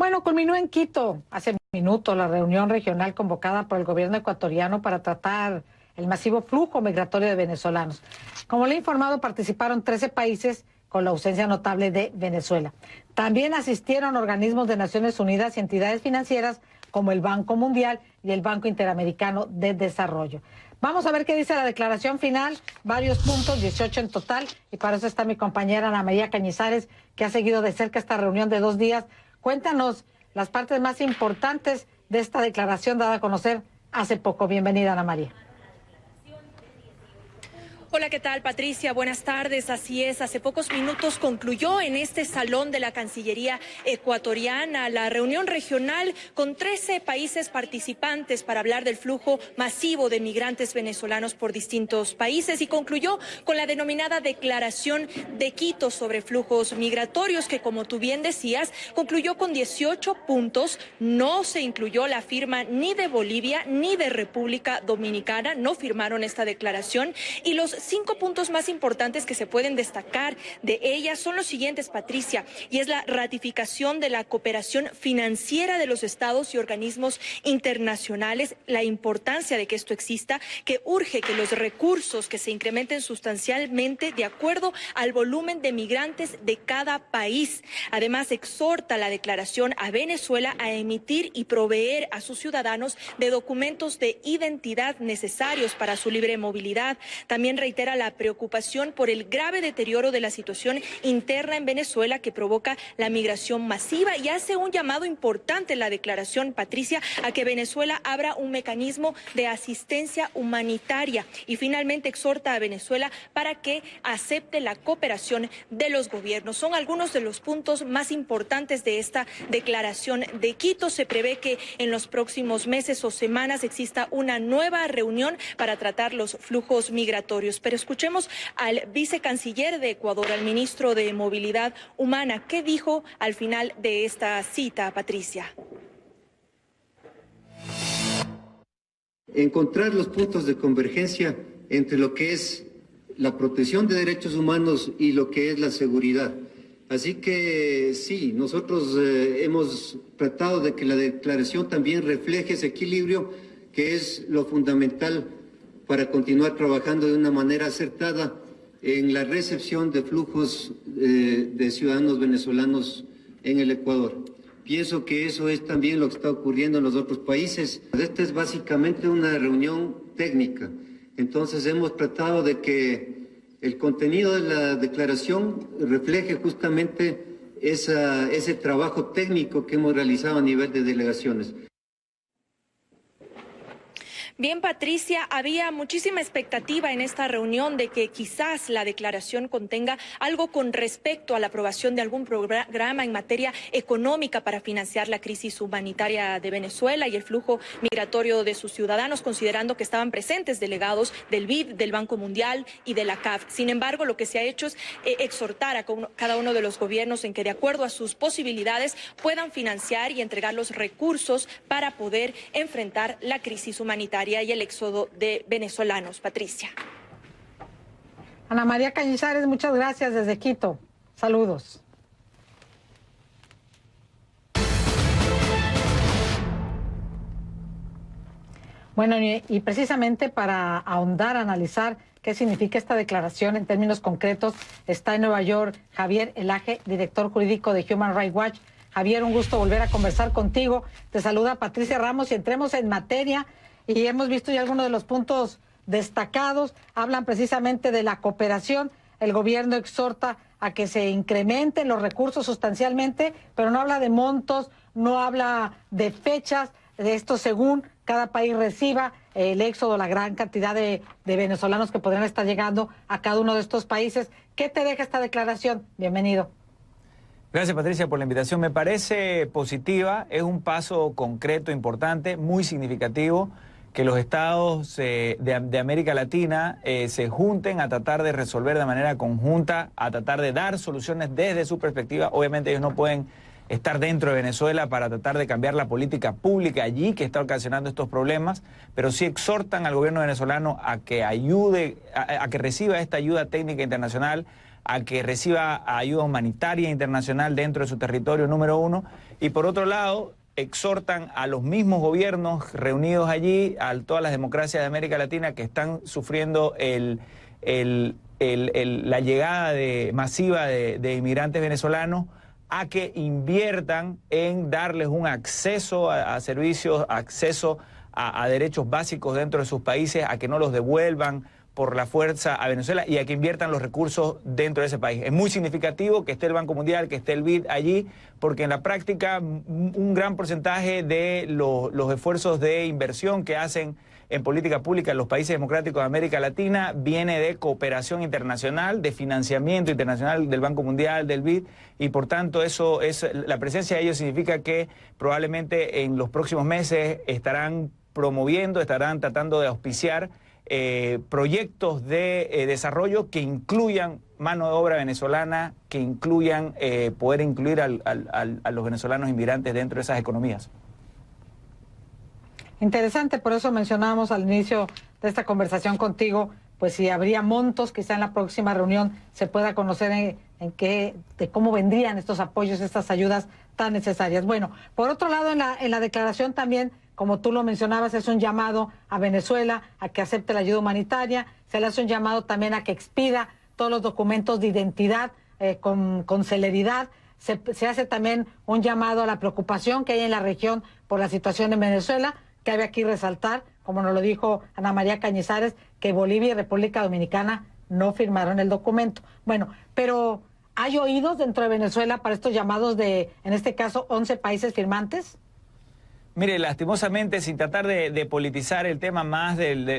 Bueno, culminó en Quito hace minutos la reunión regional convocada por el gobierno ecuatoriano para tratar el masivo flujo migratorio de venezolanos. Como le he informado, participaron 13 países con la ausencia notable de Venezuela. También asistieron organismos de Naciones Unidas y entidades financieras como el Banco Mundial y el Banco Interamericano de Desarrollo. Vamos a ver qué dice la declaración final, varios puntos, 18 en total, y para eso está mi compañera Ana María Cañizares, que ha seguido de cerca esta reunión de 2 días. Cuéntanos las partes más importantes de esta declaración dada a conocer hace poco. Bienvenida, Ana María. Hola, ¿qué tal, Patricia? Buenas tardes. Así es, hace pocos minutos concluyó en este salón de la Cancillería ecuatoriana la reunión regional con 13 países participantes para hablar del flujo masivo de migrantes venezolanos por distintos países y concluyó con la denominada Declaración de Quito sobre flujos migratorios que, como tú bien decías, concluyó con 18 puntos. No se incluyó la firma ni de Bolivia ni de República Dominicana, no firmaron esta declaración, y los 5 puntos más importantes que se pueden destacar de ellas son los siguientes, Patricia, y es la ratificación de la cooperación financiera de los estados y organismos internacionales, la importancia de que esto exista, que urge que los recursos que se incrementen sustancialmente de acuerdo al volumen de migrantes de cada país. Además, exhorta la declaración a Venezuela a emitir y proveer a sus ciudadanos de documentos de identidad necesarios para su libre movilidad. También reitera la preocupación por el grave deterioro de la situación interna en Venezuela que provoca la migración masiva y hace un llamado importante en la declaración, Patricia, a que Venezuela abra un mecanismo de asistencia humanitaria y finalmente exhorta a Venezuela para que acepte la cooperación de los gobiernos. Son algunos de los puntos más importantes de esta declaración de Quito. Se prevé que en los próximos meses o semanas exista una nueva reunión para tratar los flujos migratorios. Pero escuchemos al vicecanciller de Ecuador, al ministro de Movilidad Humana. ¿Qué dijo al final de esta cita, Patricia? Encontrar los puntos de convergencia entre lo que es la protección de derechos humanos y lo que es la seguridad. Así que sí, nosotros hemos tratado de que la declaración también refleje ese equilibrio que es lo fundamental para continuar trabajando de una manera acertada en la recepción de flujos de ciudadanos venezolanos en el Ecuador. Pienso que eso es también lo que está ocurriendo en los otros países. Esta es básicamente una reunión técnica. Entonces hemos tratado de que el contenido de la declaración refleje justamente ese trabajo técnico que hemos realizado a nivel de delegaciones. Bien, Patricia, había muchísima expectativa en esta reunión de que quizás la declaración contenga algo con respecto a la aprobación de algún programa en materia económica para financiar la crisis humanitaria de Venezuela y el flujo migratorio de sus ciudadanos, considerando que estaban presentes delegados del BID, del Banco Mundial y de la CAF. Sin embargo, lo que se ha hecho es exhortar a cada uno de los gobiernos en que, de acuerdo a sus posibilidades, puedan financiar y entregar los recursos para poder enfrentar la crisis humanitaria y el éxodo de venezolanos. Patricia. Ana María Cañizares, muchas gracias desde Quito. Saludos. Bueno, y precisamente para ahondar, analizar qué significa esta declaración en términos concretos, está en Nueva York Javier Elaje, director jurídico de Human Rights Watch. Javier, un gusto volver a conversar contigo. Te saluda Patricia Ramos y entremos en materia. Y hemos visto ya algunos de los puntos destacados, hablan precisamente de la cooperación. El gobierno exhorta a que se incrementen los recursos sustancialmente, pero no habla de montos, no habla de fechas, de esto según cada país reciba el éxodo, la gran cantidad de venezolanos que podrían estar llegando a cada uno de estos países. ¿Qué te deja esta declaración? Bienvenido. Gracias, Patricia, por la invitación. Me parece positiva, es un paso concreto, importante, muy significativo, que los estados de América Latina se junten a tratar de resolver de manera conjunta, a tratar de dar soluciones desde su perspectiva. Obviamente ellos no pueden estar dentro de Venezuela para tratar de cambiar la política pública allí que está ocasionando estos problemas, pero sí exhortan al gobierno venezolano a que ayude, a que reciba esta ayuda técnica internacional, a que reciba ayuda humanitaria internacional dentro de su territorio, número uno, y por otro lado, exhortan a los mismos gobiernos reunidos allí, a todas las democracias de América Latina que están sufriendo la llegada masiva de inmigrantes venezolanos, a que inviertan en darles un acceso a servicios, acceso a derechos básicos dentro de sus países, a que no los devuelvan por la fuerza a Venezuela y a que inviertan los recursos dentro de ese país. Es muy significativo que esté el Banco Mundial, que esté el BID allí, porque en la práctica un gran porcentaje de los esfuerzos de inversión que hacen en política pública en los países democráticos de América Latina viene de cooperación internacional, de financiamiento internacional del Banco Mundial, del BID, y por tanto la presencia de ellos significa que probablemente en los próximos meses estarán tratando de auspiciar proyectos de desarrollo que incluyan mano de obra venezolana, que incluyan poder incluir a los venezolanos inmigrantes dentro de esas economías. Interesante, por eso mencionábamos al inicio de esta conversación contigo, pues si habría montos, quizá en la próxima reunión se pueda conocer de cómo vendrían estos apoyos, estas ayudas tan necesarias. Bueno, por otro lado, en la declaración también, como tú lo mencionabas, es un llamado a Venezuela a que acepte la ayuda humanitaria, se le hace un llamado también a que expida todos los documentos de identidad con celeridad. Se hace también un llamado a la preocupación que hay en la región por la situación en Venezuela. Cabe aquí resaltar, como nos lo dijo Ana María Cañizares, que Bolivia y República Dominicana no firmaron el documento. Bueno, pero ¿hay oídos dentro de Venezuela para estos llamados de, en este caso, 11 países firmantes? Mire, lastimosamente, sin tratar de politizar el tema más del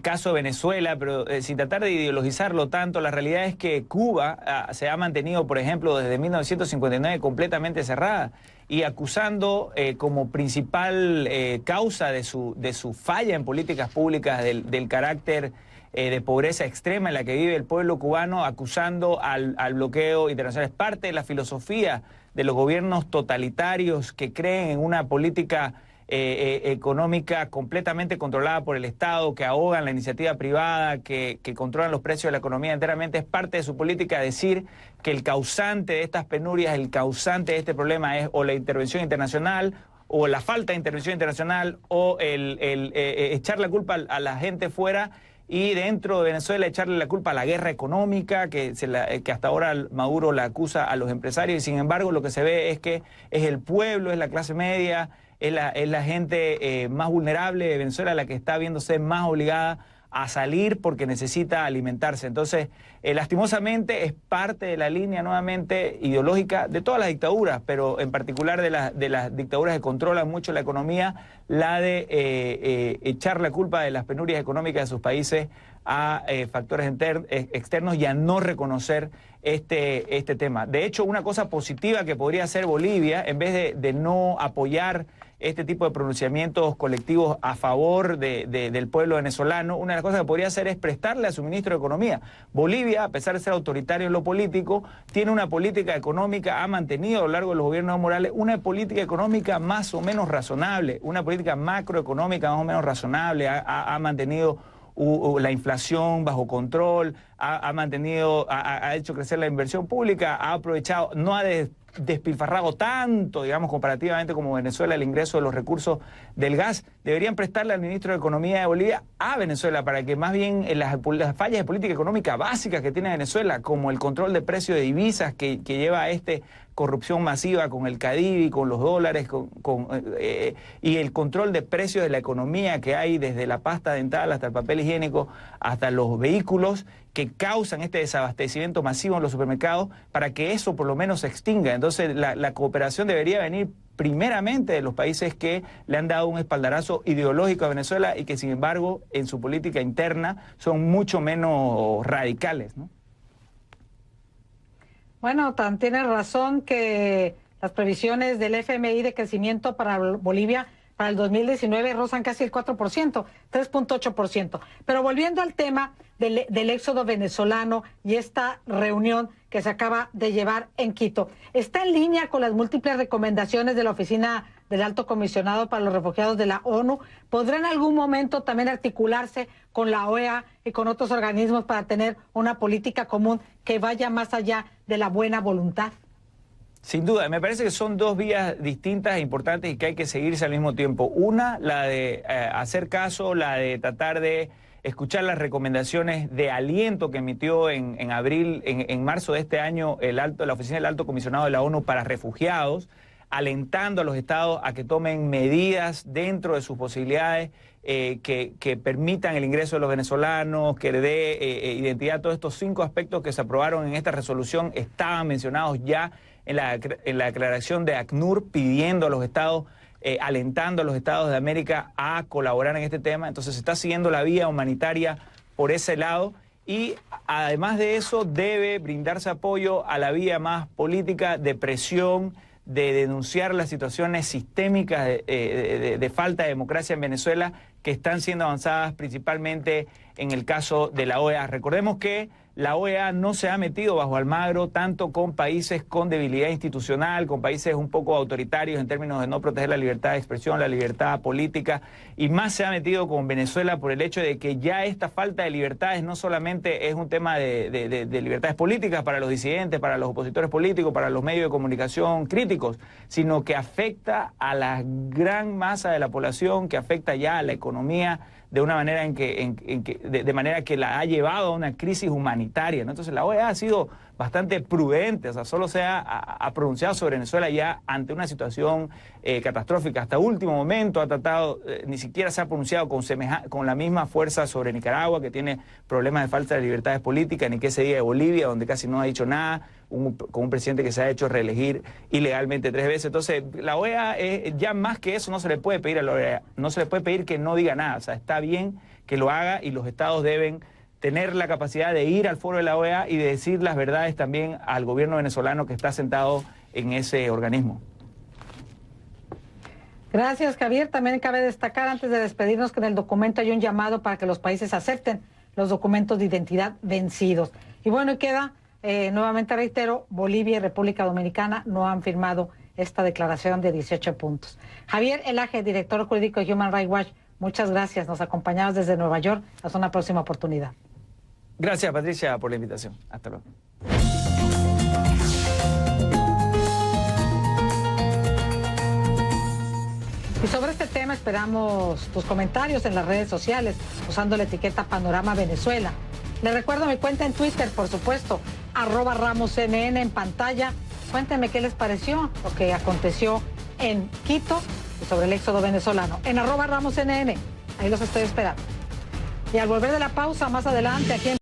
caso de Venezuela, pero sin tratar de ideologizarlo tanto, la realidad es que Cuba se ha mantenido, por ejemplo, desde 1959 completamente cerrada y acusando como principal causa de su falla en políticas públicas del carácter de pobreza extrema en la que vive el pueblo cubano, acusando al bloqueo internacional. Es parte de la filosofía de los gobiernos totalitarios que creen en una política económica completamente controlada por el Estado, que ahogan la iniciativa privada, que controlan los precios de la economía enteramente. Es parte de su política decir que el causante de estas penurias, el causante de este problema es o la intervención internacional, o la falta de intervención internacional, o echar la culpa a la gente fuera, y dentro de Venezuela echarle la culpa a la guerra económica, que hasta ahora Maduro la acusa a los empresarios, y sin embargo lo que se ve es que es el pueblo, es la clase media, es la gente más vulnerable de Venezuela la que está viéndose más obligada a salir porque necesita alimentarse. Entonces, lastimosamente es parte de la línea nuevamente ideológica de todas las dictaduras, pero en particular de las dictaduras que controlan mucho la economía, la de echar la culpa de las penurias económicas de sus países a factores externos y a no reconocer este tema. De hecho, una cosa positiva que podría hacer Bolivia, en vez de no apoyar este tipo de pronunciamientos colectivos a favor del pueblo venezolano, una de las cosas que podría hacer es prestarle a su ministro de Economía. Bolivia, a pesar de ser autoritario en lo político, tiene una política económica, ha mantenido a lo largo de los gobiernos de Morales una política económica más o menos razonable, una política macroeconómica más o menos razonable, ha mantenido la inflación bajo control, ha hecho crecer la inversión pública, ha aprovechado, no ha despilfarrado tanto, digamos, comparativamente como Venezuela, el ingreso de los recursos del gas. Deberían prestarle al ministro de Economía de Bolivia a Venezuela para que más bien las fallas de política económica básicas que tiene Venezuela, como el control de precios de divisas que lleva a corrupción masiva con el CADIVI, con los dólares, y el control de precios de la economía que hay desde la pasta dental hasta el papel higiénico, hasta los vehículos, que causan este desabastecimiento masivo en los supermercados, para que eso por lo menos se extinga. Entonces la cooperación debería venir primeramente de los países que le han dado un espaldarazo ideológico a Venezuela y que sin embargo en su política interna son mucho menos radicales, ¿no? Bueno, tienes razón que las previsiones del FMI de crecimiento para Bolivia para el 2019 rozan casi el 4%, 3.8%. Pero volviendo al tema del éxodo venezolano y esta reunión que se acaba de llevar en Quito, ¿está en línea con las múltiples recomendaciones de la Oficina del Alto Comisionado para los Refugiados de la ONU, ¿podrá en algún momento también articularse con la OEA y con otros organismos para tener una política común que vaya más allá de la buena voluntad? Sin duda, me parece que son dos vías distintas e importantes y que hay que seguirse al mismo tiempo. Una, la de hacer caso, la de tratar de escuchar las recomendaciones de aliento que emitió en marzo de este año la Oficina del Alto Comisionado de la ONU para Refugiados, alentando a los estados a que tomen medidas dentro de sus posibilidades que permitan el ingreso de los venezolanos, que le dé identidad. Todos estos 5 aspectos que se aprobaron en esta resolución estaban mencionados ya en la declaración de ACNUR, pidiendo a los estados, alentando a los estados de América a colaborar en este tema. Entonces se está siguiendo la vía humanitaria por ese lado y además de eso debe brindarse apoyo a la vía más política de presión, de denunciar las situaciones sistémicas de falta de democracia en Venezuela que están siendo avanzadas principalmente en el caso de la OEA. Recordemos que la OEA no se ha metido bajo Almagro tanto con países con debilidad institucional, con países un poco autoritarios en términos de no proteger la libertad de expresión, la libertad política, y más se ha metido con Venezuela por el hecho de que ya esta falta de libertades no solamente es un tema de libertades políticas para los disidentes, para los opositores políticos, para los medios de comunicación críticos, sino que afecta a la gran masa de la población, que afecta ya a la economía de una manera de manera que la ha llevado a una crisis humanitaria, ¿no? Entonces la OEA ha sido bastante prudente, o sea, solo se ha pronunciado sobre Venezuela ya ante una situación catastrófica. Hasta último momento ha tratado, ni siquiera se ha pronunciado con la misma fuerza sobre Nicaragua, que tiene problemas de falta de libertades políticas, ni que se diga de Bolivia, donde casi no ha dicho nada, con un presidente que se ha hecho reelegir ilegalmente 3 veces. Entonces, la OEA, ya más que eso, no se le puede pedir a la OEA, no se le puede pedir que no diga nada. O sea, está bien que lo haga y los estados deben tener la capacidad de ir al foro de la OEA y de decir las verdades también al gobierno venezolano que está sentado en ese organismo. Gracias, Javier. También cabe destacar, antes de despedirnos, que en el documento hay un llamado para que los países acepten los documentos de identidad vencidos. Y bueno, queda, nuevamente reitero, Bolivia y República Dominicana no han firmado esta declaración de 18 puntos. Javier Elaje, director jurídico de Human Rights Watch, muchas gracias. Nos acompañamos desde Nueva York. Hasta una próxima oportunidad. Gracias, Patricia, por la invitación. Hasta luego. Y sobre este tema esperamos tus comentarios en las redes sociales usando la etiqueta Panorama Venezuela. Les recuerdo mi cuenta en Twitter, por supuesto, @RamosCNN en pantalla. Cuéntenme qué les pareció lo que aconteció en Quito y sobre el éxodo venezolano. En @RamosCNN, ahí los estoy esperando. Y al volver de la pausa, más adelante, aquí en